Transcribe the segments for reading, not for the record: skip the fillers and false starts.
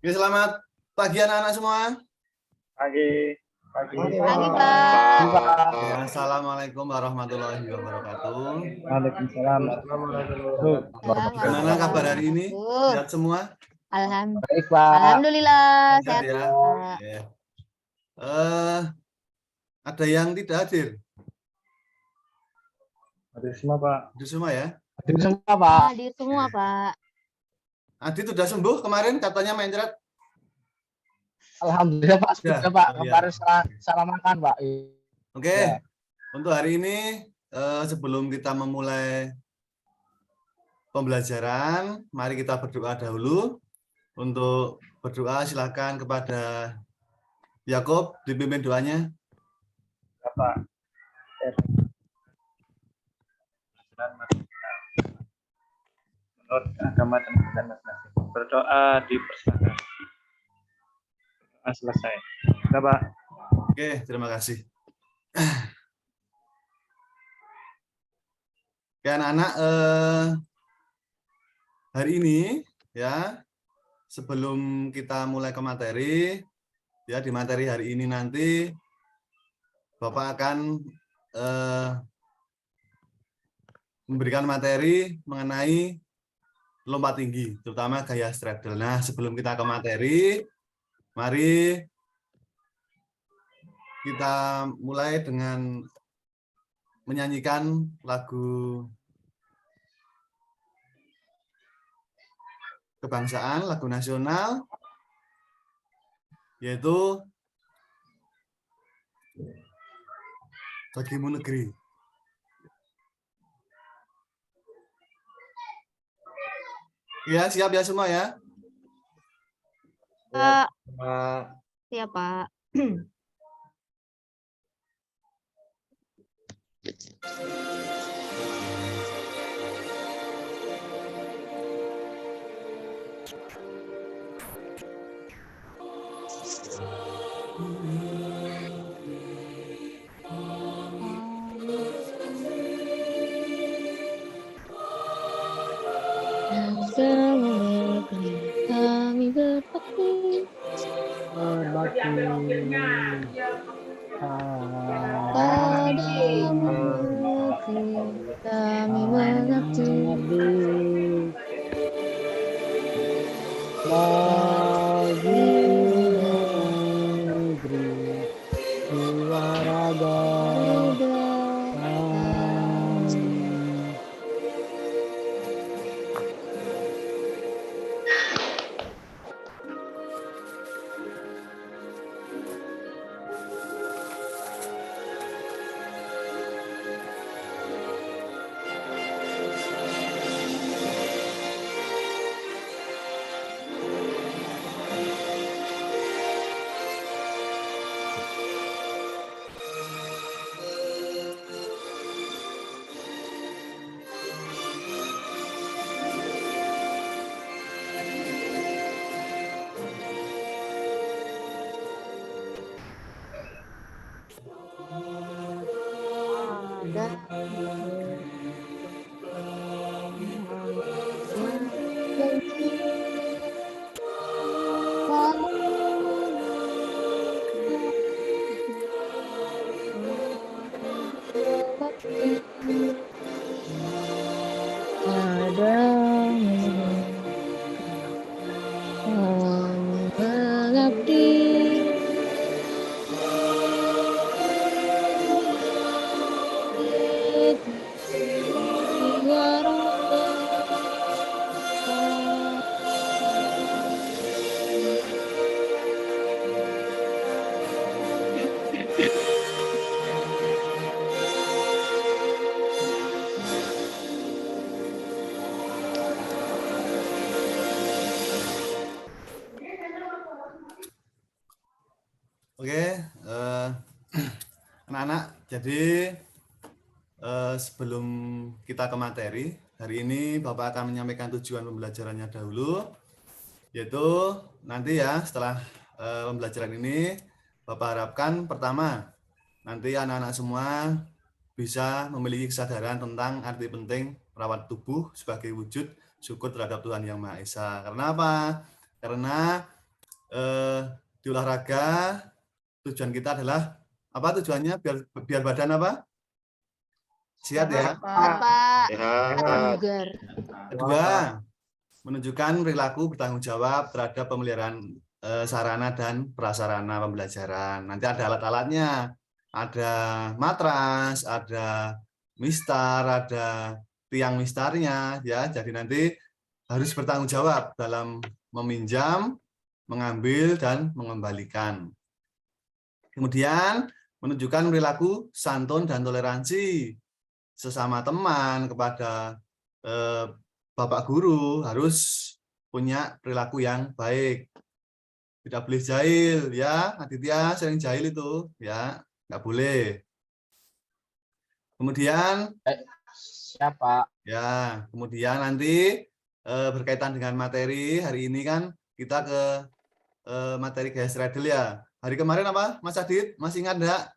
Oke, selamat pagi anak-anak semua. Pagi. Pagi, Pak. Oke, Assalamualaikum warahmatullahi wabarakatuh. Waalaikumsalam. Gimana kabar hari ini? Sehat semua? Baik, Pak. Alhamdulillah Sehat sehat. ya. Pak. Oke. Ada yang tidak hadir? Hadir semua, Pak. Hadir semua ya. Hadir semua, Pak. Hadir semua, Pak. Adit sudah sembuh kemarin katanya mencret. Alhamdulillah, Pak. Ya, Sudah, Pak. oh, ya. Kemarin salah makan, Pak. Oke. Ya. Untuk hari ini sebelum kita memulai pembelajaran, mari kita berdoa dahulu. Untuk berdoa silakan kepada Yakub dipimpin doanya. Bapak. Menurut agama dan masing-masing. Berdoa dipersilakan. Berdoa selesai. Bapak. Oke, terima kasih. Oke, anak-anak, hari ini ya, sebelum kita mulai ke materi, ya di materi hari ini nanti Bapak akan memberikan materi mengenai lompat tinggi, terutama gaya straddle. Nah, sebelum kita ke materi, mari kita mulai dengan menyanyikan lagu kebangsaan, lagu nasional, yaitu Bagimu Negeri. Ya, siap ya semua ya? Pak. Siap, Pak. Kami berbakti padamu kami mengabdi Bagi negeri olahraga Oke, anak-anak, jadi sebelum kita ke materi, hari ini Bapak akan menyampaikan tujuan pembelajarannya dahulu, yaitu nanti ya setelah pembelajaran ini, Bapak harapkan pertama, nanti anak-anak semua bisa memiliki kesadaran tentang arti penting merawat tubuh sebagai wujud syukur terhadap Tuhan Yang Maha Esa. Karena apa? Karena di olahraga tujuan kita adalah apa tujuannya biar badan apa? Sehat ya. Pak. Sehat. Bugar. Kedua, menunjukkan perilaku bertanggung jawab terhadap pemeliharaan sarana dan prasarana pembelajaran. Nanti ada alat-alatnya, ada matras, ada mistar, ada tiang mistarnya, ya. Jadi nanti harus bertanggung jawab dalam meminjam, mengambil dan mengembalikan. Kemudian menunjukkan perilaku santun dan toleransi sesama teman kepada Bapak guru harus punya perilaku yang baik. Tidak boleh jahil ya, Aditya sering jahil itu ya, nggak boleh. Kemudian Siapa? ya, kemudian nanti berkaitan dengan materi hari ini kan kita ke materi gaya straddle ya. Hari kemarin apa, Mas Adit? Masih ingat enggak?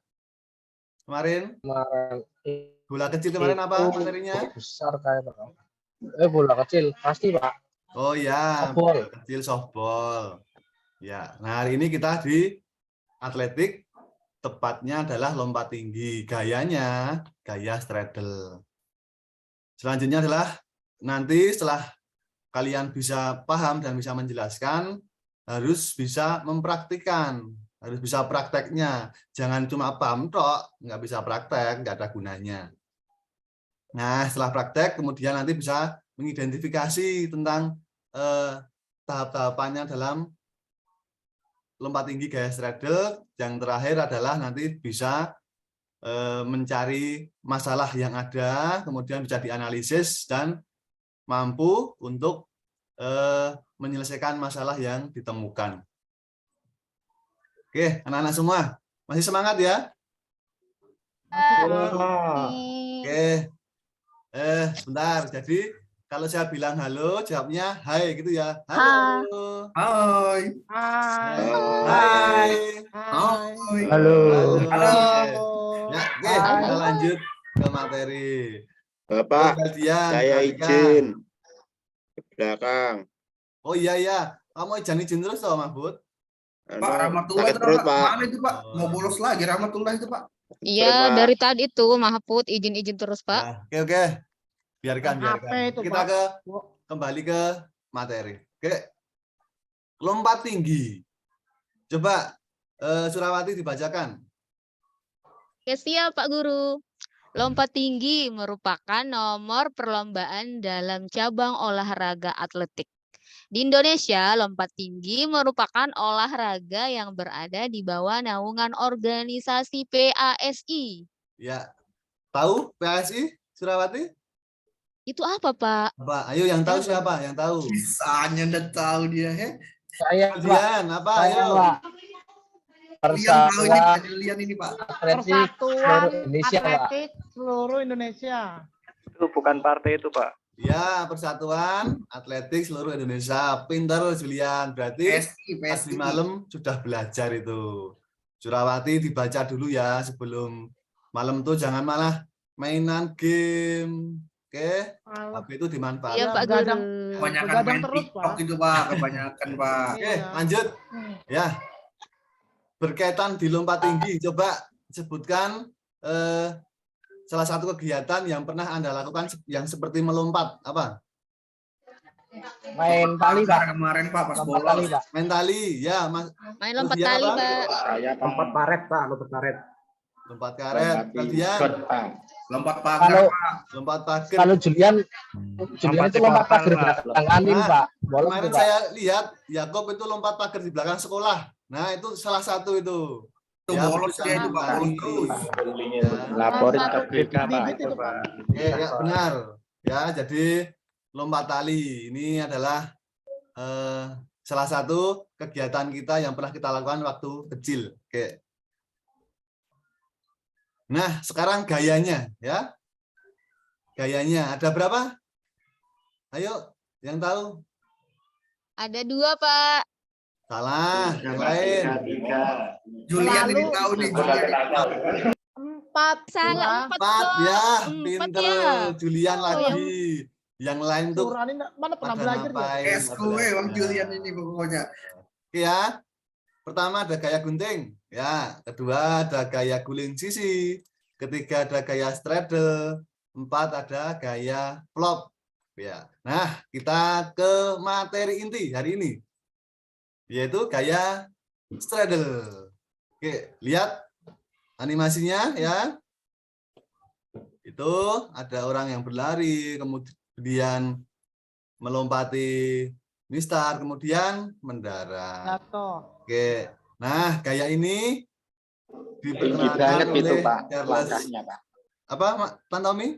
Kemarin Kemarin bola kecil kemarin apa itu materinya? besar kayak Pak. Bola kecil pasti Pak. Oh ya, Softball. bola kecil softball. Ya, nah hari ini kita di atletik, tepatnya adalah lompat tinggi. Gayanya gaya straddle. Selanjutnya adalah nanti setelah kalian bisa paham dan bisa menjelaskan, harus bisa mempraktikkan, harus bisa prakteknya. Jangan cuma paham tok, nggak bisa praktek, nggak ada gunanya. Nah, setelah praktek, kemudian nanti bisa mengidentifikasi tentang tahap-tahapannya dalam lompat tinggi gaya straddle. Yang terakhir adalah nanti bisa mencari masalah yang ada, kemudian bisa dianalisis dan mampu untuk menyelesaikan masalah yang ditemukan. Oke, anak-anak semua, masih semangat ya? Oke, sebentar. Jadi kalau saya bilang halo, jawabnya hai gitu ya. Halo. Hai. Hai. Hai. Halo. Halo. Ya, oke, kita lanjut ke materi. Bapak, Bagian saya Atika. izin ke belakang. Oh iya ya, kamu izin terus toh, Mahfud? Pak, Rahmatullah Sakit itu perut, Pak. mana itu Pak? Mau bolos lagi Rahmatullah itu Pak. Iya, Pak. dari tadi itu Mahfud izin terus, Pak. Nah, oke. Biarkan. itu, Kita Pak. kembali ke materi. Oke. Lompat tinggi. Coba Surawati dibacakan. Oke, siap Pak Guru. Lompat tinggi merupakan nomor perlombaan dalam cabang olahraga atletik. Di Indonesia, lompat tinggi merupakan olahraga yang berada di bawah naungan organisasi PASI. Ya. Tahu PASI, Surawati? Itu apa, Pak? Apa? Ayo yang tahu siapa? Yang tahu. Bisanya udah tahu dia, he. Saya Pak. Kalian apa? Saya Ayo. Pak. Lian tahu ini Pak, Persatuan Lian ini Pak. Atletik seluruh Indonesia Pak. Atletik seluruh Indonesia. Itu bukan partai itu, Pak. Ya, Persatuan Atletik Seluruh Indonesia. Pintar Julian. Berarti PSI. tadi malam sudah belajar itu. Surawati dibaca dulu ya sebelum malam tuh jangan malah mainan game. Oke, HP itu dimanfaatkan. Iya, Pak begadang. Guru. Kebanyakan Begadang main terus, TikTok Pak. itu Pak, kebanyakan Pak. Oke, lanjut. Ya. Berkaitan di lompat tinggi, coba sebutkan salah satu kegiatan yang pernah Anda lakukan yang seperti melompat. Apa? Main tali Pak. Kemarin Pak pas Lompat tali bolos. Pak. Main tali, ya, Mas. Main lompat Kemudian tali, apa? Pak. Saya Lompat paret Pak, lompat paret. Lompat karet. Kemudian Lompat pagar Kalau Pak. lompat pagar. kalau Julian itu lompat pagar belakang kantin Nah, Pak. Boleh Kemarin Pak. saya lihat Yakob itu lompat pagar di belakang sekolah. Nah, itu salah satu itu. Itu Ya, bolos bisa dia itu Pak, lari. terus. laporin ke BK, Pak. Bibit itu, Pak. Ya, benar. Ya, jadi lompat tali ini adalah salah satu kegiatan kita yang pernah kita lakukan waktu kecil. Oke. Nah, sekarang gayanya ya. Gayanya ada berapa? Ayo, yang tahu? Ada 2, Pak. Salah, yang lain. Julian ini Lalu- tahu nih, Julian ini tahu. 4. Salah 4, Empat Pak. ya, 4 pinter. ya. Julian Oh, lagi. Yang lain tuh Surani mana pernah pada belajar dia? ngapain? SKW Bang Julian ini pokoknya. Oke ya. Pertama ada gaya gunting, ya. Kedua ada gaya guling sisi. Ketiga ada gaya straddle. 4 ada gaya flop. Ya. Nah, kita ke materi inti hari ini, yaitu gaya straddle. Oke, lihat animasinya ya. Itu ada orang yang berlari, kemudian melompati mistar, kemudian mendarat. Jatuh. Oke, nah gaya ini Tinggi diperkenalkan banget itu oleh Pak, Charles. langkahnya Pak. Apa, Pak Tommy?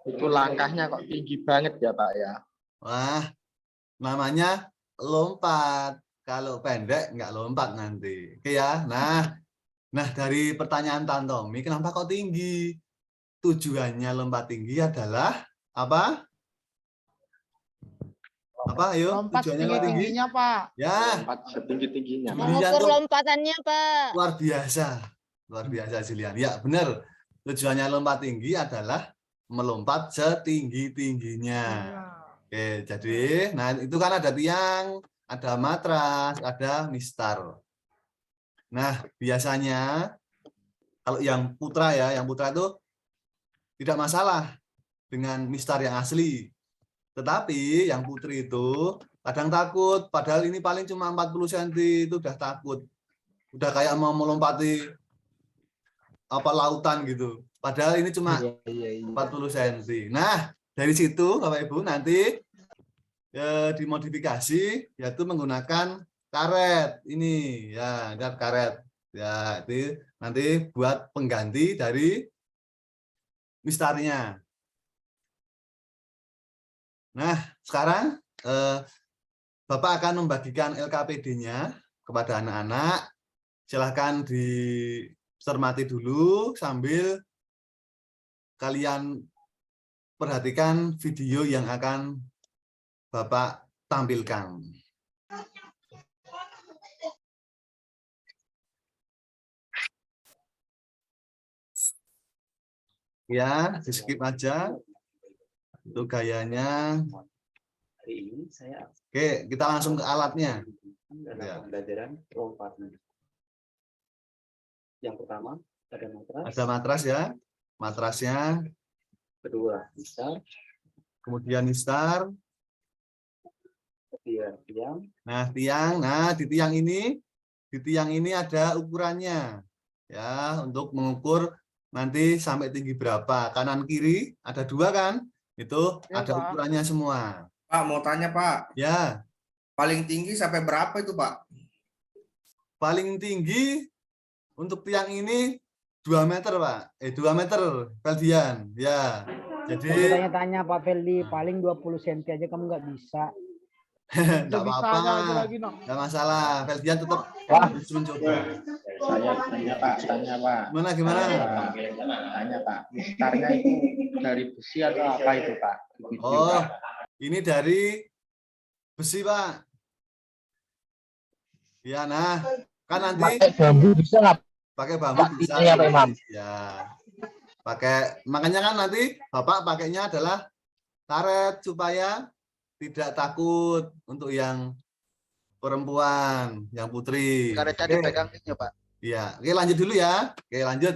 Itu langkahnya kok tinggi banget ya Pak ya. Wah, namanya lompat. Kalau pendek nggak lompat nanti. Oke ya. Nah dari pertanyaan Tan Tommy, kenapa kok tinggi? Tujuannya lompat tinggi adalah apa? Apa? Ayo, Lompat tujuannya lompat tinggi. tinggi-tingginya, Pak. Ya, Lompat setinggi-tingginya Pak. Julian Mengukur tuh lompatannya, Pak. luar biasa Julian. Ya benar. Tujuannya lompat tinggi adalah melompat setinggi-tingginya. Oke, jadi, nah itu kan ada tiang, ada matras, ada mistar. Nah, biasanya kalau yang putra ya, yang putra itu tidak masalah dengan mistar yang asli. Tetapi yang putri itu kadang takut, padahal ini paling cuma 40 cm itu udah takut. Udah kayak mau melompati apa lautan gitu. Padahal ini cuma 40 cm. Nah, dari situ Bapak Ibu nanti dimodifikasi yaitu menggunakan karet ini ya, karet. Ya, itu nanti buat pengganti dari mistarnya. Nah, sekarang Bapak akan membagikan LKPD-nya kepada anak-anak. Silahkan dicermati dulu sambil kalian perhatikan video yang akan Bapak tampilkan. Ya, di skip aja. Itu gayanya. Oke, kita langsung ke alatnya. Ya. Pembelajaran lompatan. Yang pertama ada matras. Ada matras ya. Matrasnya. Kedua mistar. Kemudian mistar. Ketiga tiang. Nah, tiang. Nah, di tiang ini ada ukurannya. Ya, untuk mengukur nanti sampai tinggi berapa. Kanan kiri ada 2 kan? Itu Ya, ada Pak. ukurannya semua. Pak, mau tanya Pak, Ya, paling tinggi sampai berapa itu Pak? paling tinggi untuk tiang ini 2 meter, Pak. 2 meter, Feldian. Ya. Jadi Tanya-tanya Pak Feldi, paling 20 cm aja kamu nggak bisa. enggak Bisa-bisanya apa-apa. lagi, no. Enggak masalah. Feldian tetap Wah. harus mencoba. Saya tanya Pak. Gimana? Tanya Pak. Mistarnya itu dari besi atau apa itu Pak? Oh, ini dari besi, Pak. Ya, nah, kan nanti Pakai bambu bisa nggak? pakai bambu bisa. Ini apa, Imam? Ya. Makanya kan nanti Bapak pakainya adalah karet supaya tidak takut untuk yang perempuan, yang putri. Karetnya Oke. dipegangnya Pak. Iya, oke lanjut dulu ya. Oke, lanjut.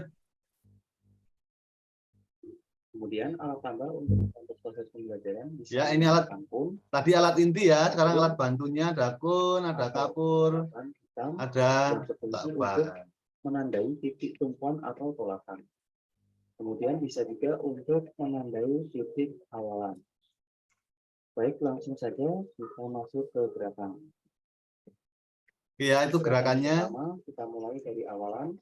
Kemudian alat tambah untuk proses pembelajaran bisa Ya, ini alat. kampung, Tadi alat inti ya, sekarang alat bantunya ada kun, ada kapur, hitam, ada dan berfungsi takban. untuk menandai titik tumpuan atau tolakan. Kemudian bisa juga untuk menandai titik awalan. Baik, langsung saja kita masuk ke gerakan. Ya, itu Gerakan gerakannya. pertama, kita mulai dari awalan.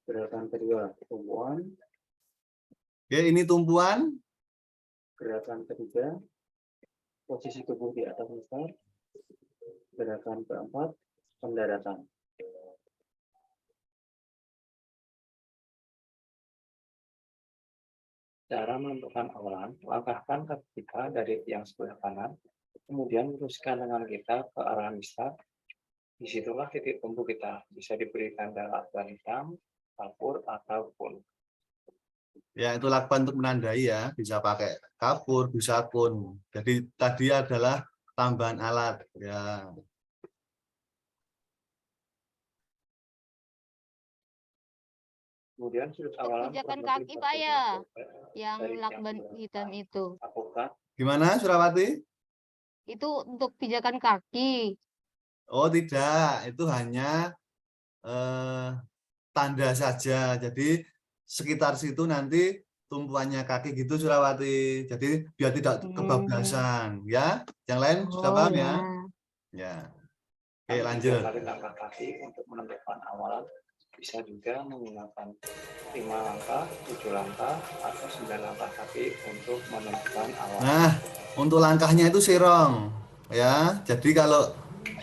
Gerakan kedua, tumpuan. Oke, ini tumpuan. Gerakan ketiga, posisi tubuh di atas mistar. Gerakan keempat, pendaratan. Cara menentukan awalan, langkahkan kaki kita dari tiang sebelah kanan, kemudian luruskan lengan kita ke arah mistar. Disitulah titik tumpu kita, bisa diberi tanda lakban hitam, kapur, ataupun. Ya, itu lakban untuk menandai ya, bisa pakai kapur, bisa kun. Jadi tadi adalah tambahan alat ya. Kemudian sudut awalan Pijakan kurang kaki, lebih Pak, ya? 45 Yang dari lakban yang hitam itu. lakukan. Gimana Surawati? Itu untuk pijakan kaki. Oh tidak, itu hanya tanda saja. Jadi sekitar situ nanti tumpuannya kaki gitu Surawati. Jadi biar tidak kebablasan ya. Yang lain sudah paham ya? Ya. Oke, lanjut. Dari langkah kaki untuk menentukan awalan bisa juga menggunakan 5 langkah, 7 langkah, atau 9 langkah kaki untuk menentukan awalan. Nah, untuk langkahnya itu serong ya. Jadi kalau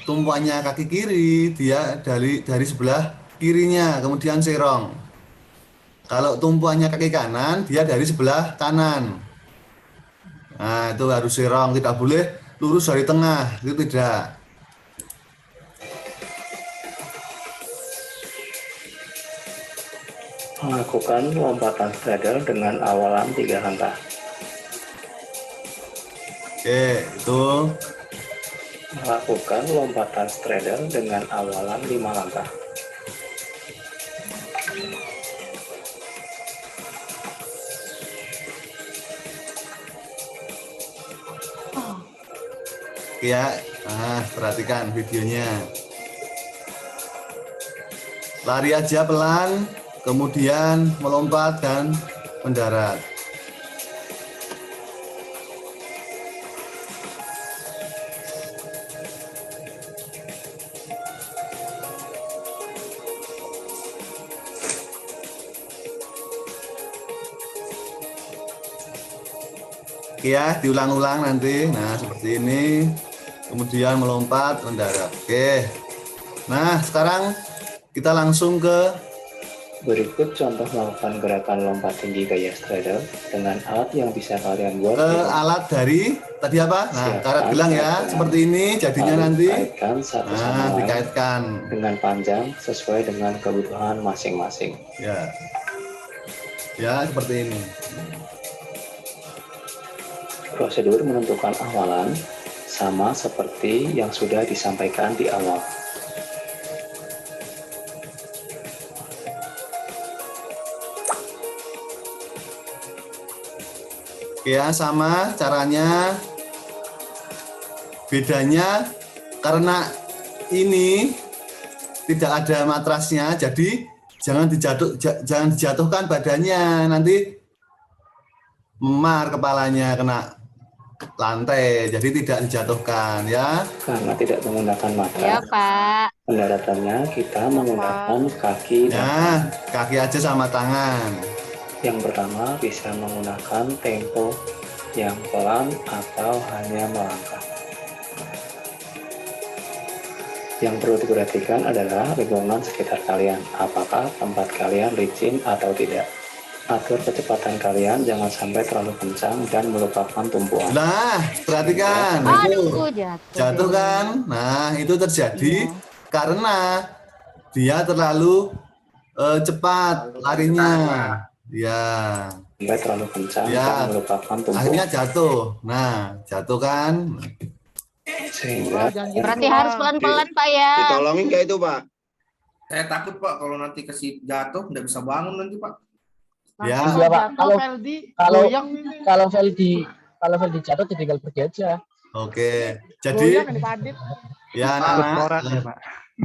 tumpuannya kaki kiri, dia dari sebelah kirinya, kemudian serong. Kalau tumpuannya kaki kanan, dia dari sebelah kanan. Nah, itu harus serong, tidak boleh lurus dari tengah, itu tidak. Melakukan lompatan straddle dengan awalan 3 langkah. Oke, itu Melakukan lompatan straddle dengan awalan 5 langkah. ya. Nah, perhatikan videonya. Lari aja pelan, kemudian melompat dan mendarat. Oke ya, diulang-ulang nanti. Nah, seperti ini. Kemudian melompat, mendarat. Oke. Nah, sekarang kita langsung ke Berikut contoh melakukan gerakan lompat tinggi gaya straddle dengan alat yang bisa kalian buat. alat dari tadi apa? Nah, karet gelang ya. Seperti ini jadinya nanti. Kaitkan satu sama Nah, lain dikaitkan. dengan panjang sesuai dengan kebutuhan masing-masing. Ya. Ya, seperti ini. Prosedur menentukan awalan sama seperti yang sudah disampaikan di awal. Ya, sama caranya. Bedanya karena ini tidak ada matrasnya, jadi jangan dijatuhkan badannya, nanti memar kepalanya kena lantai, jadi tidak dijatuhkan ya. Karena tidak menggunakan matras, Ya, Pak. pendaratannya kita menggunakan kaki dan Nah, kaki aja sama tangan. yang pertama bisa menggunakan tempo yang pelan atau hanya melangkah. Yang perlu diperhatikan adalah lingkungan sekitar kalian, apakah tempat kalian licin atau tidak. Atur kecepatan kalian jangan sampai terlalu kencang dan melupakan tumpuan. Nah, perhatikan itu Aduh, jatuh. jatuh kan. Nah, itu terjadi karena dia terlalu cepat larinya. Ya, Sampai terlalu kencang Ya. dan melupakan tumpuan. akhirnya jatuh. Nah, jatuh kan. Sehingga Berarti harus pelan-pelan, Pak, ya. Ditolongin kayak itu, Pak. Saya takut, Pak, kalau nanti jatuh nggak bisa bangun nanti, Pak. Ya. Nanti Iya, Pak. jatuh, Kalau- Peldi kalau- goyang ini. Kalau Feldi jatuh tinggal pergi aja. Oke. Goyang Jadi ini Pak Adit. ya anak-anak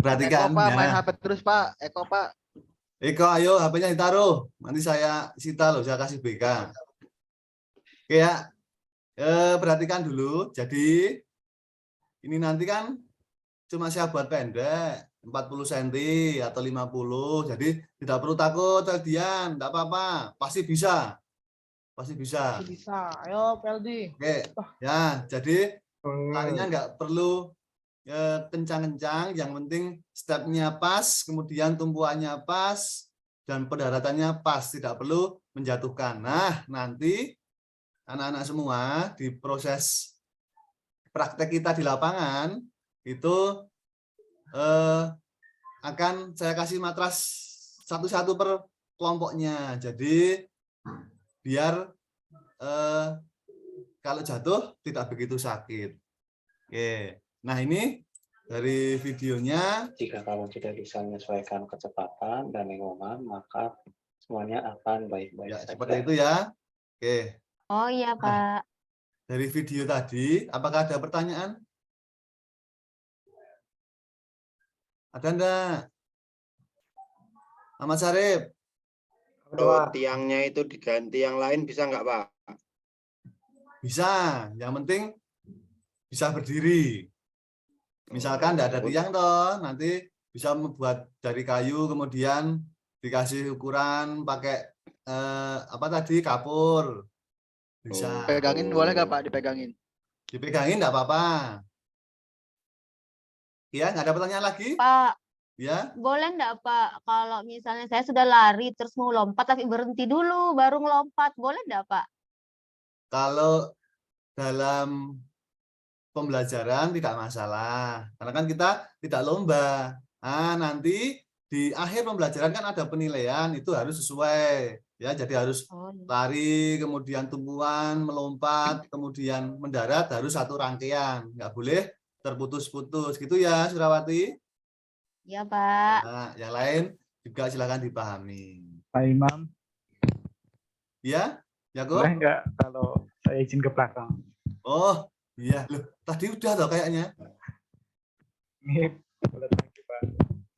perhatikan Eko, Pak, main ya. HP terus, Pak. Eko, Pak. Eko, ayo HP-nya ditaruh. Nanti saya sita loh, saya kasih BK. Oke ya. Perhatikan dulu. Jadi ini nanti kan cuma saya buat pendek, 40 cm atau 50. Jadi tidak perlu takut, Feldian. Tidak apa-apa. Pasti bisa. Pasti bisa. Bisa. Ayo Peldi. Oke. Ya, jadi larinya nggak perlu kencang-kencang, yang penting stepnya pas, kemudian tumpuannya pas, dan pendaratannya pas, tidak perlu menjatuhkan. Nah, nanti anak-anak semua di proses praktek kita di lapangan itu akan saya kasih matras satu-satu per kelompoknya. Jadi biar kalau jatuh tidak begitu sakit. Oke. Nah, ini dari videonya. Jika kamu tidak bisa menyesuaikan kecepatan dan lingkungan, maka semuanya akan baik-baik Ya, saja. seperti itu ya. Oke. Oh iya, Pak. Dari video tadi, apakah ada pertanyaan? Ada enggak? Ahmad Syarif? Kalau tiangnya itu diganti yang lain bisa nggak, Pak? Bisa. Yang penting bisa berdiri. Misalkan enggak ada tiang toh, nanti bisa membuat dari kayu, kemudian dikasih ukuran pakai apa tadi, kapur. Bisa. Pegangin boleh nggak Pak? Dipegangin. Dipegangin enggak apa-apa. Ya, nggak ada pertanyaan lagi? Pak, Ya. boleh enggak Pak, kalau misalnya saya sudah lari terus mau lompat tapi berhenti dulu baru ngelompat, boleh enggak Pak? Kalau dalam pembelajaran tidak masalah, karena kan kita tidak lomba. Nah, nanti di akhir pembelajaran kan ada penilaian, itu harus sesuai. Ya, jadi harus Oh, iya. lari, kemudian tumpuan, melompat, kemudian mendarat harus satu rangkaian. Nggak boleh terputus-putus. Gitu ya, Surawati? Iya Pak. Nah, yang lain juga silakan dipahami. Pak Imam, Ya, Yakub? boleh nggak kalau saya izin ke belakang? Oh, iya. Loh, tadi udah toh kayaknya. Ini boleh lagi, Pak.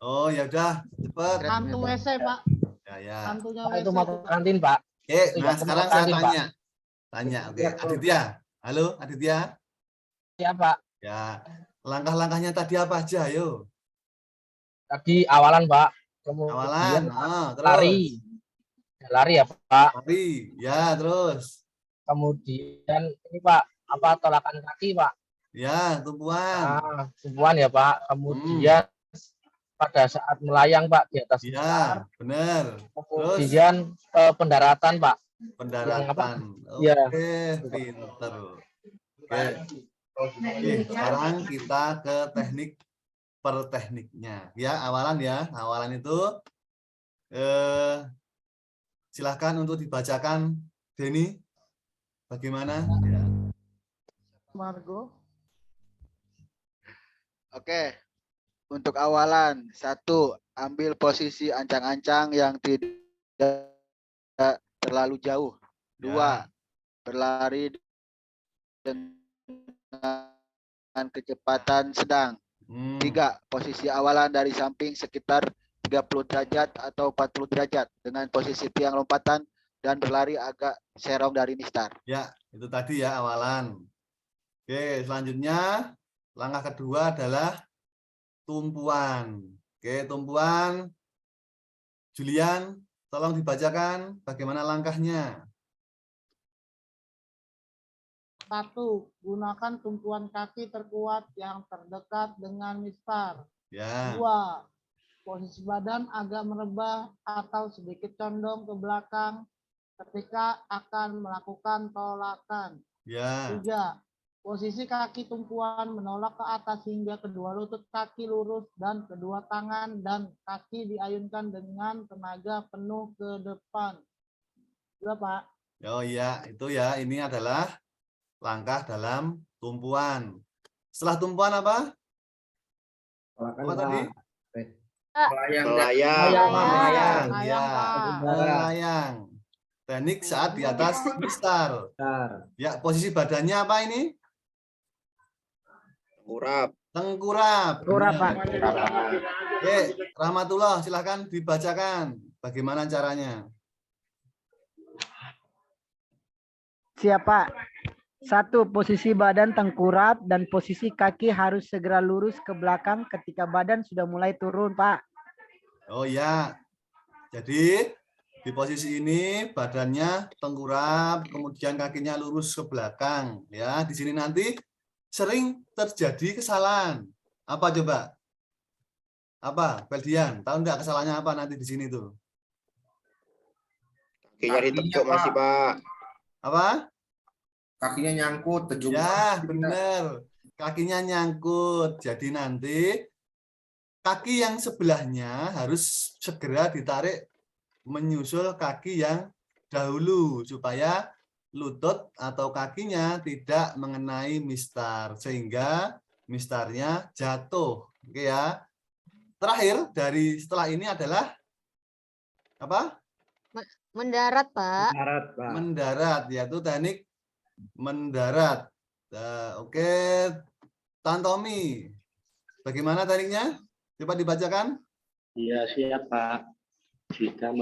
Oh, ya udah, cepet. Hantu WC, Pak. Ya, ya. Hantunya Pak, WC. itu mau ke kantin, Pak. Oke, Itu nah ya, sekarang mau saya kantin, Pak. tanya. Tanya, oke. Aditya. Halo, Aditya. Ya, Pak. Ya, langkah-langkahnya tadi apa aja, ayo. Tadi awalan, Pak. Kemudian Awalan, terus. lari. Lari ya, Pak. Lari, ya, terus. Kemudian ini, Pak, apa tolakan kaki, Pak? Ya, tumpuan. Tumpuan ya, Pak. Kemudian pada saat melayang, Pak, di atas Ya, benar. Terus kemudian pendaratan, Pak. pendaratan. Ya. Oke, pinter. Oke. Oke, sekarang kita ke teknik per tekniknya. Ya, awalan ya. Awalan itu silahkan untuk dibacakan, Denny. Bagaimana? Ya. Margo. Oke. Untuk awalan, 1, ambil posisi ancang-ancang yang tidak terlalu jauh. 2, berlari dengan kecepatan sedang. 3, posisi awalan dari samping sekitar 30 derajat atau 40 derajat dengan posisi tiang lompatan dan berlari agak serong dari mistar. Ya, itu tadi ya awalan. Oke, selanjutnya langkah kedua adalah tumpuan. Oke, tumpuan. Julian, tolong dibacakan bagaimana langkahnya. 1. Gunakan tumpuan kaki terkuat yang terdekat dengan mistar. Ya. 2. Posisi badan agak merebah atau sedikit condong ke belakang ketika akan melakukan tolakan. Ya. 3. Posisi kaki tumpuan menolak ke atas hingga kedua lutut kaki lurus dan kedua tangan dan kaki diayunkan dengan tenaga penuh ke depan. Sudah, Pak. Oh iya, itu ya. Ini adalah langkah dalam tumpuan. Setelah tumpuan apa? Apa tadi? Melayang. Ya, melayang. Teknik saat di atas mistar. Ya, posisi badannya apa ini? Tengkurap. Pak. Oke, Rahmatullah, silahkan dibacakan. Bagaimana caranya? Siapa? 1. Posisi badan tengkurap dan posisi kaki harus segera lurus ke belakang ketika badan sudah mulai turun, Pak. Oh ya. Jadi di posisi ini badannya tengkurap, kemudian kakinya lurus ke belakang. Ya, di sini nanti sering terjadi kesalahan. Apa coba? Apa, Peldian? Tahu enggak kesalahannya apa nanti di sini tuh? Kakinya ditekuk masih, Pak. Apa? Kakinya nyangkut, terjun. Ya, benar. Kakinya nyangkut. Jadi nanti kaki yang sebelahnya harus segera ditarik menyusul kaki yang dahulu supaya lutut atau kakinya tidak mengenai mistar sehingga mistarnya jatuh. Oke ya. Terakhir dari setelah ini adalah apa? Mendarat, Pak. Mendarat, Pak. Mendarat, yaitu teknik mendarat. Oke, Tan Tommy, bagaimana tekniknya? Coba dibacakan. Iya, siap, Pak. Jika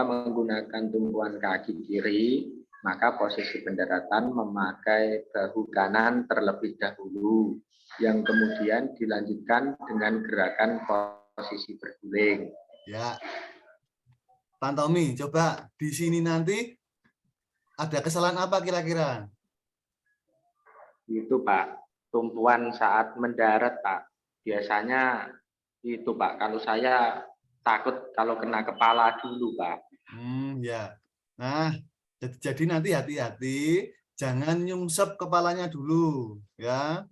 menggunakan tumpuan kaki kiri, maka posisi pendaratan memakai bahu kanan terlebih dahulu, yang kemudian dilanjutkan dengan gerakan posisi berguling. Ya, Tan Tommy, coba di sini nanti ada kesalahan apa kira-kira? Itu, Pak, tumpuan saat mendarat, Pak. Biasanya itu, Pak, kalau saya takut kalau kena kepala dulu, Pak. Ya. Nah, jadi nanti hati-hati, jangan nyungsep kepalanya dulu, ya.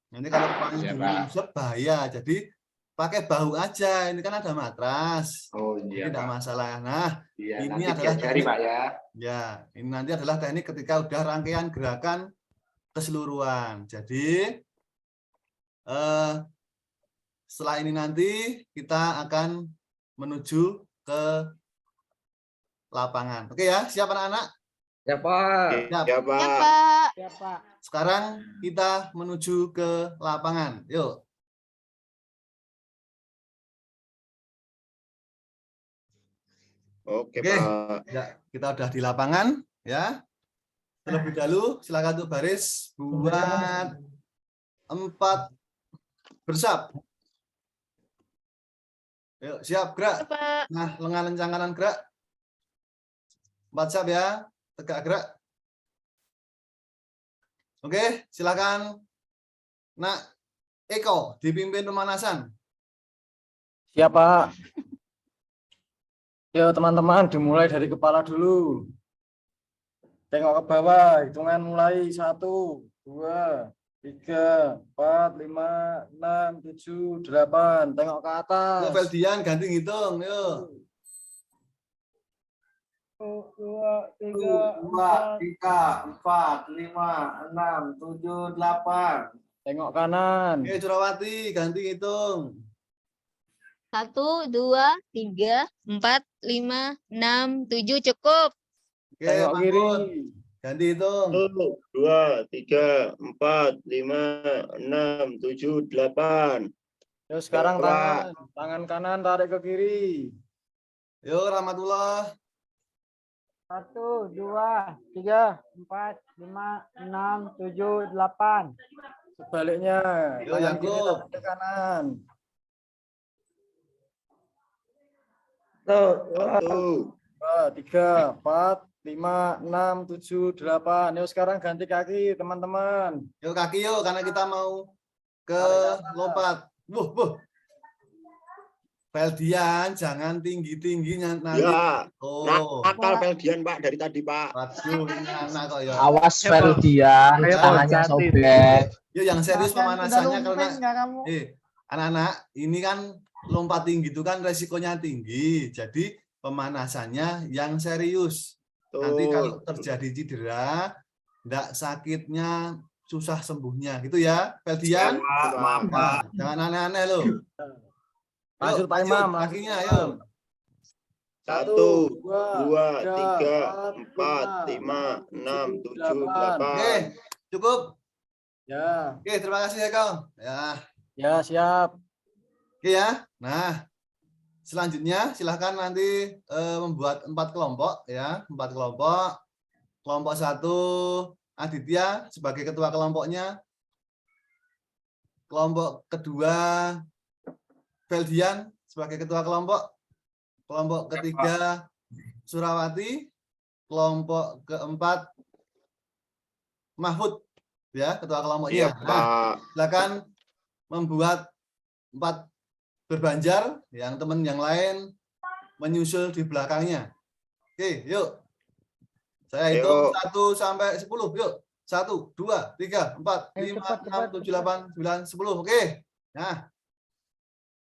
Nanti kalau kepalanya dulu nyungsep bahaya. Jadi pakai bahu aja. Ini kan ada matras. Oh iya, tidak Pak. masalah. Nah, Iya, ini nanti adalah diajari, teknik, Pak, ya. ya. Ini nanti adalah teknik ketika udah rangkaian gerakan keseluruhan. Jadi setelah ini nanti kita akan menuju ke lapangan. Oke ya, siap anak-anak? Ya, Pak. Siap. Ya, Pak. Pak. Ya, Pak. Sekarang kita menuju ke lapangan. Yuk. Oke, Oke. Pak. Ya, kita udah di lapangan ya. Terlebih dahulu silakan tuh baris buat 4 bersab. Yuk, siap gerak. Pak. Nah, lengan lencang kanan gerak. 4 sab ya. Tegak gerak. Oke, silakan. Nak Eko dipimpin pemanasan. Siap, Pak. Yuk, teman-teman, dimulai dari kepala dulu. Tengok ke bawah, hitungan mulai 1, 2, 3, 4, 5, 6, 7, 8. Tengok ke atas. Yuk, Feldian ganti ngitung, yuk. 2, 2, 3, 4, 5, 6, 7, 8. Tengok kanan. Oke, Surawati ganti ngitung. 1, 2, 3, 4, 5, 6, 7 cukup. Oke, Tengok kiri. Mahmud ganti hitung. 1, 2, 3, 4, 5, 6, 7, 8. Yuk, sekarang Pak. tangan kanan tarik ke kiri. Yuk, Rahmatullah. 1, 2, 3, 4, 5, 6, 7, 8. Sebaliknya, Yuk, tangan kiri Yangkub. tarik ke kanan. 1, 2, 3, 4, 5, 6, 7, 8. Yuk, sekarang ganti kaki, teman-teman. Yuk kaki yuk, karena kita mau ke lompat. Feldian, jangan tinggi-tingginya nanti. ya. Oh, Nakal Feldian, Pak, dari tadi, Pak. waduh, ini anak kok ya. Awas Feldian, Ayo, tangannya Pak. sobek. Yuk yang serius Bahkan pemanasannya udah lumping karena nggak kamu? anak-anak, ini kan lompat tinggi itu kan resikonya tinggi. Jadi pemanasannya yang serius. Nanti kalau terjadi cedera, enggak sakitnya susah sembuhnya gitu ya, Feldian. Maaf, Pak. Jangan aneh-aneh loh. Lanjut, Pak Imam. Kakinya ayo. 1, 2, 3, 4, 5, 6, 7, 8. Oke, cukup. Ya, Oke, terima kasih ya Kang. Ya, ya siap. oke ya. Nah, selanjutnya silahkan nanti membuat 4 kelompok ya, 4 kelompok. Kelompok 1 Aditya sebagai ketua kelompoknya. Kelompok kedua Feldian sebagai ketua kelompok. Kelompok ketiga Surawati. Kelompok keempat Mahfud ya, ketua kelompoknya. Iya, Pak. Silakan membuat 4 berbanjar, yang teman yang lain menyusul di belakangnya. Oke, yuk. Saya hitung 1 sampai 10. Yuk. 1, 2, 3, 4, 5, 6, 7, 8, 9, 10. Oke. Nah.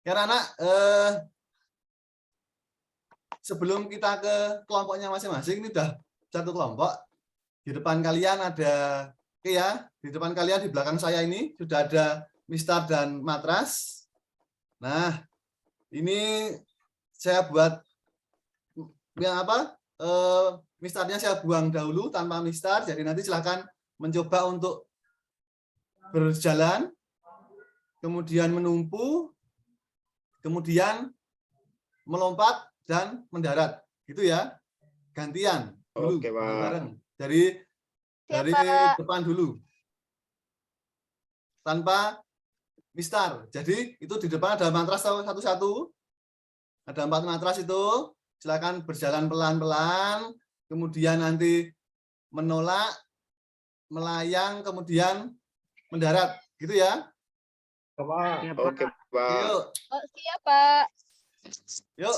Ya anak, sebelum kita ke kelompoknya masing-masing, ini udah satu kelompok. Di depan kalian ada, oke ya, di depan kalian di belakang saya ini sudah ada mistar dan matras. Nah, ini saya buat yang apa? Mistarnya saya buang dahulu tanpa mistar. Jadi nanti silahkan mencoba untuk berjalan, kemudian menumpu, kemudian melompat dan mendarat, gitu ya. Gantian dulu, Oke, Pak. bareng. Dari Pak. depan dulu, tanpa mistar. Jadi itu di depan ada matras satu-satu, ada 4 matras itu. Silakan berjalan pelan-pelan, kemudian nanti menolak, melayang, kemudian mendarat, gitu ya. Oke, Pak. Yuk, Oh, siap, Pak. yuk,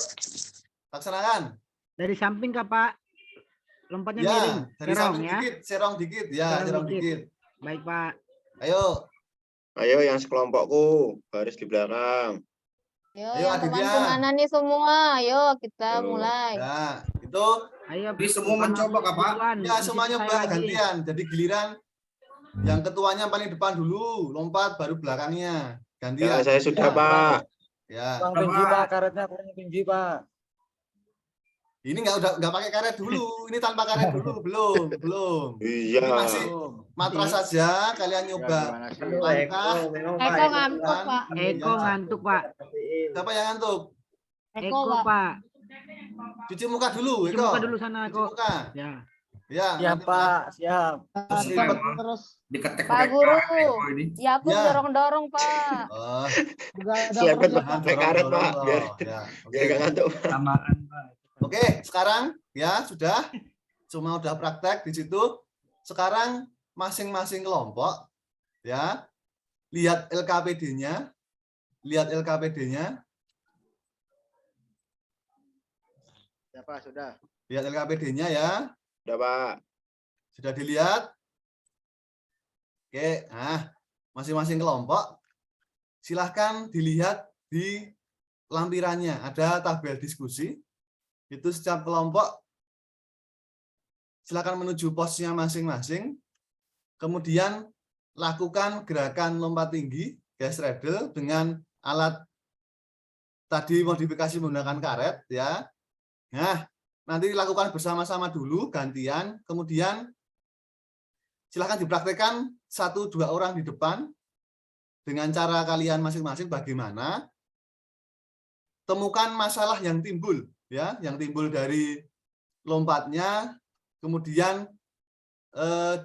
laksanakan. Dari samping Kak Pak. Lompatnya Ya, miring. dari Serong samping ya. dikit, serong dikit, ya, Serong serong dikit. dikit. Baik Pak. Ayo, Ayo yang sekelompokku, baris di belakang. Ayo, Ayo, yang Aditya. teman mana nih semua? Ayo, kita Ayo. mulai. ya, itu Ayo. Jadi semua mencoba, Kak, Pak? ya semuanya gantian. Jadi giliran yang ketuanya paling depan dulu, lompat baru belakangnya. Gantian. Ya, saya sudah, Pak. Ya, Kurang tinggi Pak, karetnya kurang tinggi Pak. ini nggak pakai karet dulu. Ini tanpa karet dulu, belum. Iya. Ini masih matras saja. Kalian nyoba langkah. Eko ngantuk, Pak. Eko ngantuk Pak. Siapa yang ngantuk? Eko Pak. Cuci muka dulu, Cuci Eko. muka dulu sana Cuci Eko. muka. Ya. Ya, Siap nanti Pak, siap. Terus Diketek Pak Guru, ya aku Ya. dorong-dorong, Pak. Oh, juga ada Siapkan kerja, jangan pakai karet, dorong-dorong Pak, loh. biar Ya, oke. biar nggak ngantuk. Samaan, Pak. Oke, sekarang ya sudah cuma udah praktek di situ. Sekarang masing-masing kelompok ya lihat LKPD-nya, Ya Pak, sudah. lihat LKPD-nya ya. Udah, Pak. Sudah dilihat? Oke, nah masing-masing kelompok silahkan dilihat di lampirannya. Ada tabel diskusi. Itu setiap kelompok silakan menuju posnya masing-masing. Kemudian lakukan gerakan lompat tinggi, gas straddle dengan alat tadi modifikasi menggunakan karet ya. Nah, nanti dilakukan bersama-sama dulu gantian, kemudian silakan dipraktekkan 1-2 orang di depan dengan cara kalian masing-masing bagaimana. Temukan masalah yang timbul ya, yang timbul dari lompatnya, kemudian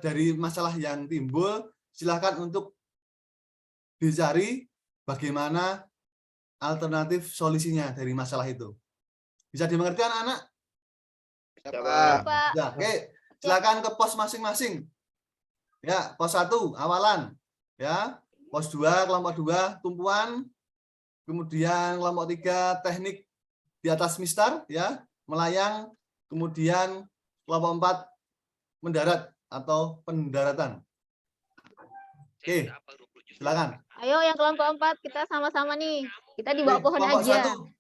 dari masalah yang timbul silakan untuk dicari bagaimana alternatif solusinya dari masalah itu. Bisa dimengerti anak-anak? Ya, Pak. Pak. Ya, oke, silakan ke pos masing-masing. Ya, pos 1 awalan, ya, pos 2 kelompok 2 tumpuan, kemudian kelompok 3 teknik di atas mistar, ya, melayang, kemudian kelompok 4 mendarat atau pendaratan. Oke, silakan. Ayo yang kelompok 4 kita sama-sama nih. Kita di bawah pohon Kelompok aja. 1.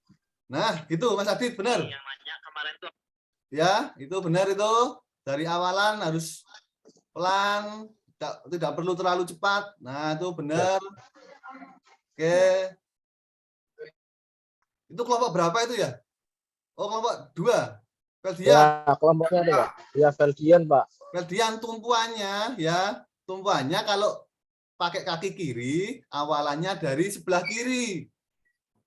Nah, gitu Mas Adit, benar. Ya, itu benar itu. Dari awalan harus pelan, tidak perlu terlalu cepat. Nah, itu benar. Oke. Itu kelompok berapa itu ya? Oh, kelompok 2. Feldian. Ya, kelompoknya ada Pak. Ya, Feldian Pak. Feldian tumpuannya ya. Tumpuannya kalau pakai kaki kiri, awalannya dari sebelah kiri.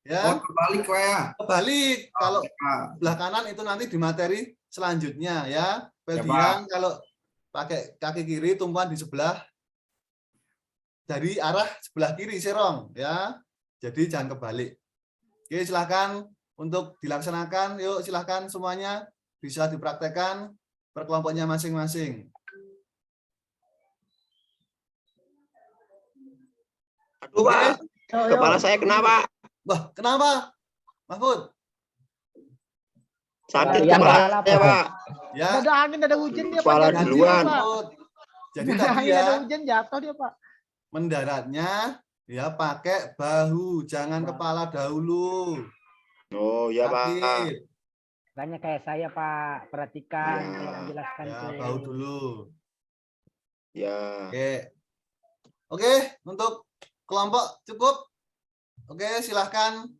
Ya. Oh, kebalik Pak ya. Kebalik. Kalau Pak. sebelah kanan itu nanti di materi selanjutnya ya. Feldian kalau pakai kaki kiri tumpuan di sebelah dari arah sebelah kiri serong ya. Jadi jangan kebalik. Oke, silakan untuk dilaksanakan. Yuk silakan semuanya bisa dipraktekkan per kelompoknya masing-masing. Aduh, Pak. Kepala saya kena, Pak. Wah, kenapa? Mahfud? Sakit Yang kepala kalah, saya, Pak. Ya. Ada angin, ada hujan dia, Pak. Kepala Jadi duluan. Pak. Jadi Ada tadi angin, ya ada hujan jatuh dia, Pak. mendaratnya ya pakai bahu, jangan kepala dahulu. Oh, ya, Pak. Sakit. Tanya kayak saya Pak, perhatikan Ya. kalau menjelaskan Ya, tuh. bau dulu. Ya. Oke. Oke, untuk kelompok cukup. Oke, silahkan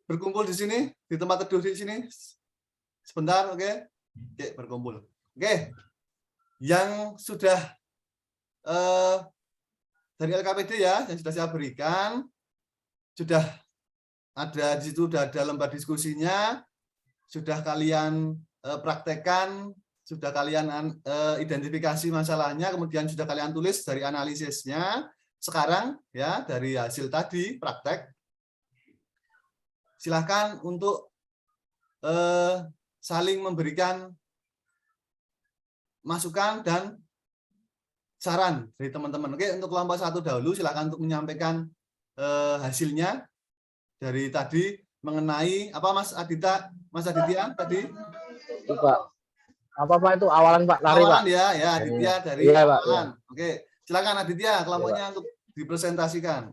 berkumpul di sini, di tempat teduh di sini. Sebentar, oke. Oke, berkumpul. Oke. Yang sudah dari LKPD ya, yang sudah saya berikan, sudah ada di situ, sudah ada lembar diskusinya, sudah kalian praktekkan, sudah kalian identifikasi masalahnya, kemudian sudah kalian tulis dari analisisnya. Sekarang ya dari hasil tadi praktek, silakan untuk saling memberikan masukan dan saran dari teman-teman. Oke, untuk kelompok 1 dahulu silakan untuk menyampaikan hasilnya dari tadi mengenai apa Mas Aditya tadi? Itu Pak. Apa itu awalan Pak? Lari Awalan Pak. ya Aditya dari Iya, Pak, awalan. Oke, silakan Aditya kelompoknya untuk dipresentasikan.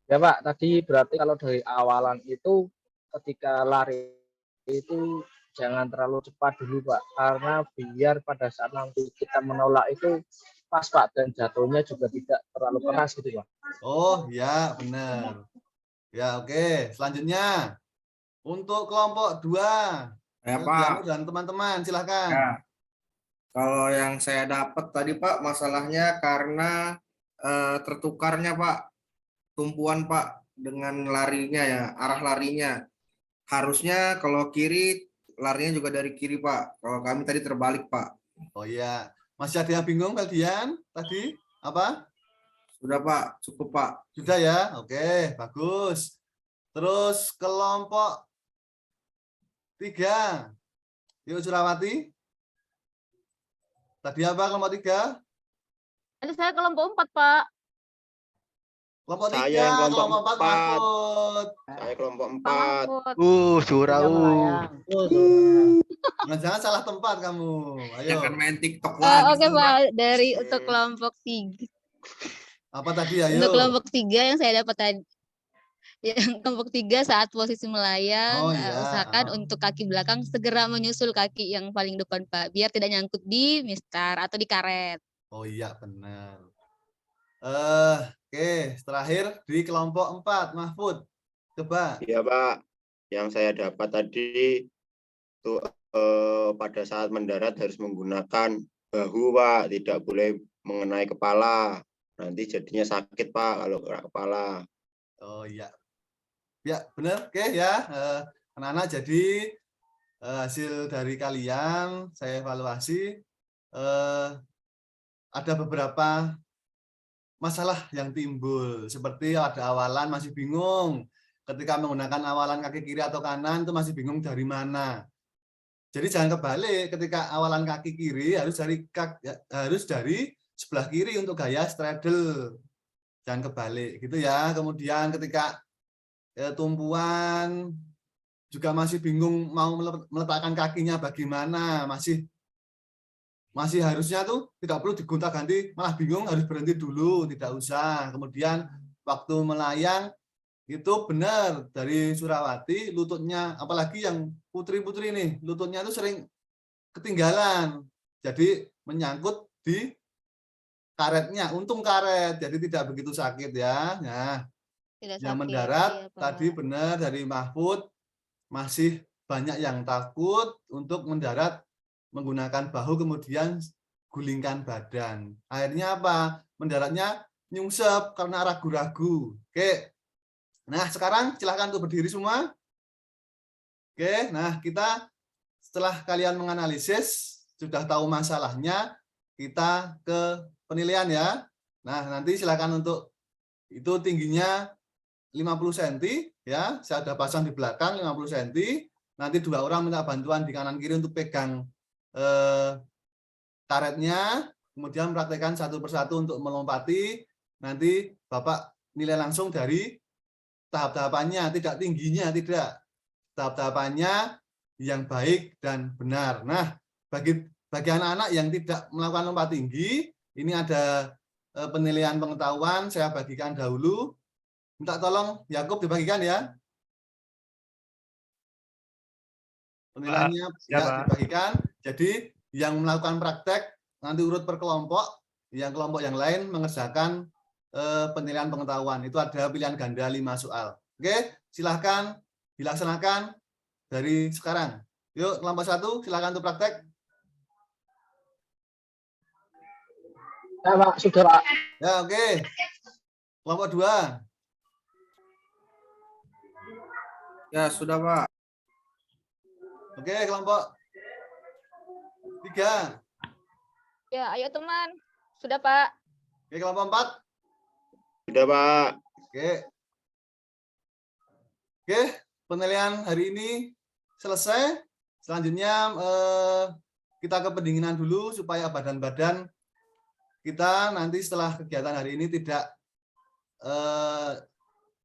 Ya Pak, tadi berarti kalau dari awalan itu ketika lari itu jangan terlalu cepat dulu Pak, karena biar pada saat nanti kita menolak itu pas Pak, dan jatuhnya juga tidak terlalu keras gitu Pak. Oh ya benar. Ya oke, selanjutnya untuk kelompok 2 Ya Pak. dan teman-teman silakan. Ya. Kalau yang saya dapat tadi Pak, masalahnya karena tertukarnya Pak, tumpuan Pak dengan larinya ya, arah larinya. Harusnya kalau kiri, larinya juga dari kiri Pak. Kalau kami tadi terbalik Pak. Oh iya, masih ada yang bingung kalian tadi? Apa? Sudah Pak, cukup Pak. Sudah ya? Oke, bagus. Terus kelompok 3. Yuk Surawati. Tadi apa kelompok 3? Tadi saya kelompok 4, Pak. Kelompok 3, Saya kelompok 4 4. Mahfud. Saya kelompok Pak 4. Mahfud. Surau. Jangan salah tempat kamu. Ayo. Jangan main TikTok lagi. Oke Pak, dari untuk kelompok 3. Apa tadi ayo? Untuk kelompok 3 yang saya dapat tadi. Yang kelompok 3 saat posisi melayang, Oh, iya. usahakan untuk kaki belakang segera menyusul kaki yang paling depan Pak, biar tidak nyangkut di mistar atau di karet. Oh iya benar. Oke, terakhir di kelompok 4 Mahfud. Coba. Iya Pak, yang saya dapat tadi itu pada saat mendarat harus menggunakan bahu Pak, tidak boleh mengenai kepala. Nanti jadinya sakit Pak kalau kena kepala. Oh iya. Ya benar. Oke ya. Anak-anak jadi hasil dari kalian saya evaluasi ada beberapa masalah yang timbul, seperti ada awalan masih bingung ketika menggunakan awalan kaki kiri atau kanan itu masih bingung dari mana. Jadi jangan kebalik, ketika awalan kaki kiri harus dari sebelah kiri untuk gaya straddle, jangan kebalik gitu ya. Kemudian ketika tumpuan juga masih bingung mau meletakkan kakinya bagaimana, masih harusnya tuh tidak perlu digonta-ganti, malah bingung harus berhenti dulu, tidak usah. Kemudian waktu melayang itu benar dari Surawati, lututnya apalagi yang putri-putri nih, lututnya itu sering ketinggalan. Jadi menyangkut di karetnya, untung karet, jadi tidak begitu sakit ya. Nah, yang mendarat tadi benar dari Mahfud, masih banyak yang takut untuk mendarat menggunakan bahu kemudian gulingkan badan. Akhirnya apa? Mendaratnya nyungsep karena ragu-ragu. Oke. Nah, sekarang silahkan untuk berdiri semua. Oke, nah kita setelah kalian menganalisis, sudah tahu masalahnya, kita ke penilaian ya. Nah, nanti silahkan untuk itu tingginya 50 cm ya. Saya sudah pasang di belakang 50 cm. Nanti 2 orang minta bantuan di kanan kiri untuk pegang karetnya, kemudian praktekkan satu persatu untuk melompati. Nanti Bapak nilai langsung dari tahap-tahapannya, tidak tingginya, tidak. Tahap-tahapannya yang baik dan benar. Nah, bagi anak-anak yang tidak melakukan lompat tinggi, ini ada penilaian pengetahuan, saya bagikan dahulu. Minta tolong Yakub dibagikan ya. penilaiannya siap, ya Pak. dibagikan. Jadi yang melakukan praktek nanti urut per kelompok, yang kelompok yang lain mengerjakan penilaian pengetahuan. Itu ada pilihan ganda 5 soal. Oke, silahkan dilaksanakan dari sekarang. Yuk, kelompok 1 silahkan untuk praktek. Ya, Pak, sudah, Pak. Ya, oke. Kelompok 2. Ya, sudah Pak. Oke, kelompok 3. Ya, ayo teman. Sudah, Pak. Oke, kelompok 4. Sudah, Pak. Oke. Oke, penilaian hari ini selesai. Selanjutnya kita ke pendinginan dulu supaya badan-badan kita nanti setelah kegiatan hari ini tidak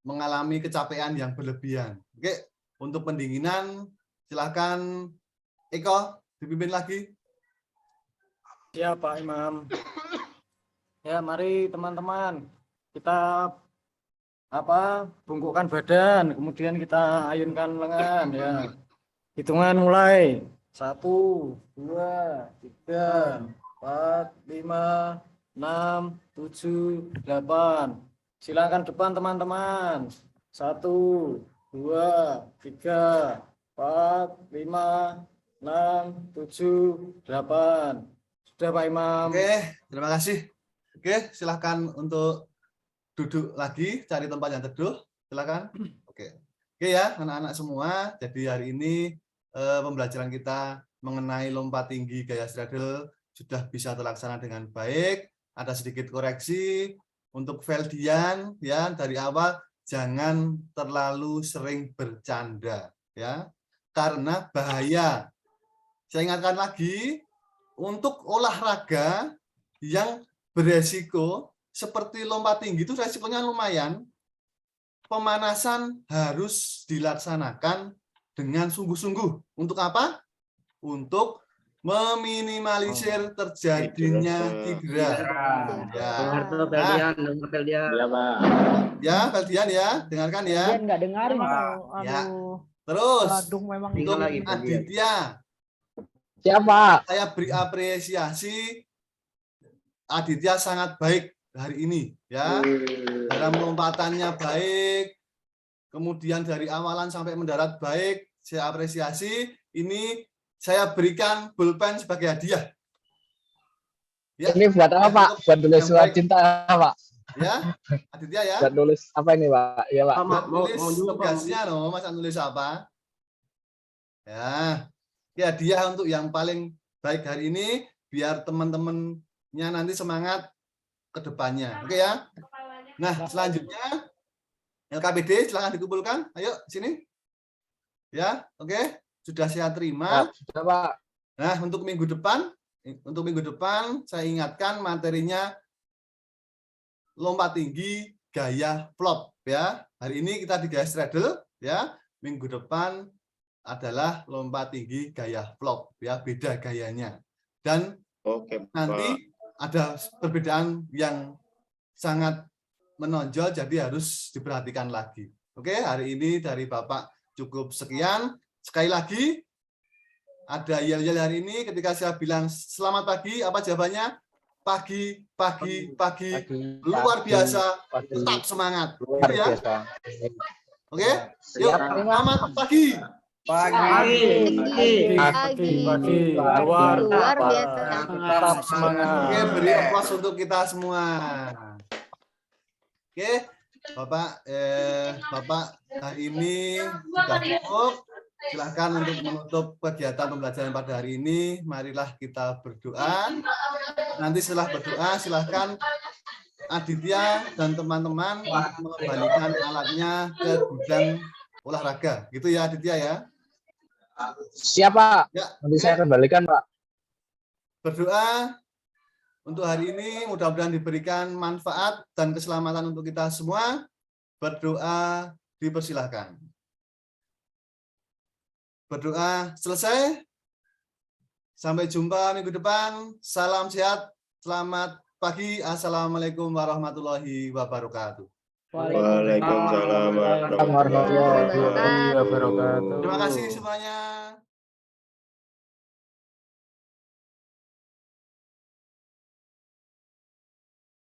mengalami kecapean yang berlebihan. Oke, untuk pendinginan silakan Eko dipimpin lagi. Ya Pak Imam. Ya mari teman-teman kita bungkukkan badan, kemudian kita ayunkan lengan ya. Hitungan mulai 1, 2, 3, 4, 5, 6, 7, 8. Silakan depan teman-teman. 1, 2, 3, 4, 5, 6, 7, 8. Sudah Pak Imam. Oke, terima kasih. Oke, silahkan untuk duduk lagi, cari tempat yang teduh. Silakan. Oke ya, anak-anak semua. Jadi hari ini pembelajaran kita mengenai lompat tinggi gaya straddle sudah bisa terlaksana dengan baik. Ada sedikit koreksi untuk Veldian ya, dari awal jangan terlalu sering bercanda ya, karena bahaya. Saya ingatkan lagi, untuk olahraga yang beresiko seperti lompat tinggi itu resikonya lumayan. Pemanasan harus dilaksanakan dengan sungguh-sungguh. Untuk apa? Untuk meminimalisir terjadinya cedera. Ya, Veldian ya, dengarkan ya. Dia nggak dengarin, Pak. Ya. Terus Aduh, memang untuk Aditya, Siapa? saya beri apresiasi. Aditya sangat baik hari ini ya. Dalam lompatannya baik, kemudian dari awalan sampai mendarat baik, saya apresiasi. Ini saya berikan pulpen sebagai hadiah. Ya. Ini buat apa, Pak? Buat tulis surat cinta, Pak? Ya, Aditya ya. Buat nulis apa ini, Pak? Ya, Pak. Buat nulis tugasnya loh, Mas, nulis apa? Ya, hadiah untuk yang paling baik hari ini, biar teman-temannya nanti semangat ke depannya. Oke ya. Nah, selanjutnya LKPD silakan dikumpulkan. Ayo sini. Ya, oke. Sudah saya terima. Sudah, Pak. Nah, untuk minggu depan saya ingatkan materinya lompat tinggi gaya flop ya. Hari ini kita di gaya straddle ya. Minggu depan adalah lompat tinggi gaya flop ya, beda gayanya. Dan nanti ada perbedaan yang sangat menonjol, jadi harus diperhatikan lagi. Oke, hari ini dari Bapak cukup sekian. Sekali lagi, ada yel-yel hari ini ketika saya bilang selamat pagi, apa jawabannya? Pagi. Luar biasa, tetap semangat. Gitu ya. Oke, yuk, selamat pagi. Pagi. Luar biasa. Tetap semangat. Oke, beri aplaus untuk kita semua. Oke, Bapak hari ini sudah cukup. Silakan untuk menutup kegiatan pembelajaran pada hari ini. Marilah kita berdoa. Nanti setelah berdoa, silakan Aditya dan teman-teman mengembalikan alatnya ke gudang olahraga. Gitu ya, Aditya ya. Siapa? Ya, nanti saya kembalikan, Pak. Berdoa untuk hari ini, mudah-mudahan diberikan manfaat dan keselamatan untuk kita semua. Berdoa dipersilahkan. Berdoa selesai. Sampai jumpa minggu depan. Salam sehat. Selamat pagi. Assalamualaikum warahmatullahi wabarakatuh. Waalaikumsalam warahmatullahi warahmatullahi wabarakatuh. Terima kasih semuanya.